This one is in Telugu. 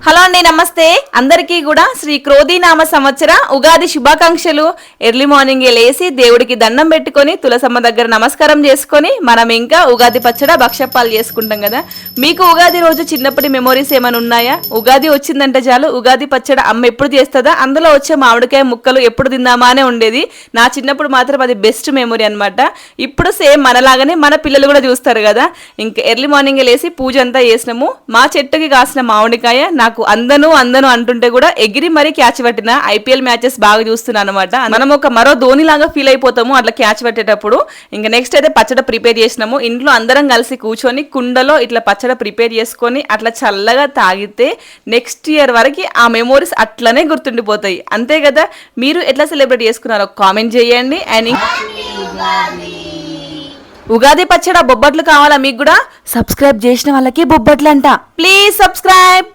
హలో అండి, నమస్తే అందరికీ కూడా శ్రీ క్రోధీనామ సంవత్సర ఉగాది శుభాకాంక్షలు. ఎర్లీ మార్నింగ్ లేసి దేవుడికి దండం పెట్టుకొని తులసమ్మ దగ్గర నమస్కారం చేసుకొని మనం ఇంకా ఉగాది పచ్చడ భక్షప్పాలు చేసుకుంటాం కదా. మీకు ఉగాది రోజు చిన్నప్పటి మెమోరీస్ ఏమైనా ఉన్నాయా? ఉగాది వచ్చిందంటే చాలు ఉగాది పచ్చడ అమ్మ ఎప్పుడు చేస్తుందా, అందులో వచ్చే మామిడికాయ ముక్కలు ఎప్పుడు తిందామా అనే ఉండేది. నా చిన్నప్పుడు మాత్రం అది బెస్ట్ మెమొరీ అనమాట. ఇప్పుడు సేమ్ మనలాగానే మన పిల్లలు కూడా చూస్తారు కదా. ఇంకా ఎర్లీ మార్నింగ్ లేసి పూజ అంతా చేసినాము. మా చెట్టుకి కాసిన మామిడికాయ నాకు అందను అంటుంటే కూడా ఎగిరి మరీ క్యాచ్ పట్టిన. ఐపీఎల్ మ్యాచెస్ బాగా చూస్తున్నాను అనమాట. మనం ఒక మరో ధోని లాగా ఫీల్ అయిపోతాము అట్లా క్యాచ్ పట్టేటప్పుడు. ఇంకా నెక్స్ట్ అయితే పచ్చడి ప్రిపేర్ చేసినాము. ఇంట్లో అందరం కలిసి కూర్చొని కుండలో ఇట్లా పచ్చడి ప్రిపేర్ చేసుకొని అట్లా చల్లగా తాగితే నెక్స్ట్ ఇయర్ వరకు ఆ మెమోరీస్ అట్లనే గుర్తుండిపోతాయి. అంతే కదా. మీరు ఎట్లా సెలబ్రేట్ చేసుకున్నారో కామెంట్ చేయండి. అండ్ ఉగాది పచ్చడి బొబ్బట్లు కావాలా మీకు కూడా? సబ్స్క్రైబ్ చేసిన వాళ్ళకి బొబ్బట్లు అంట. Please subscribe.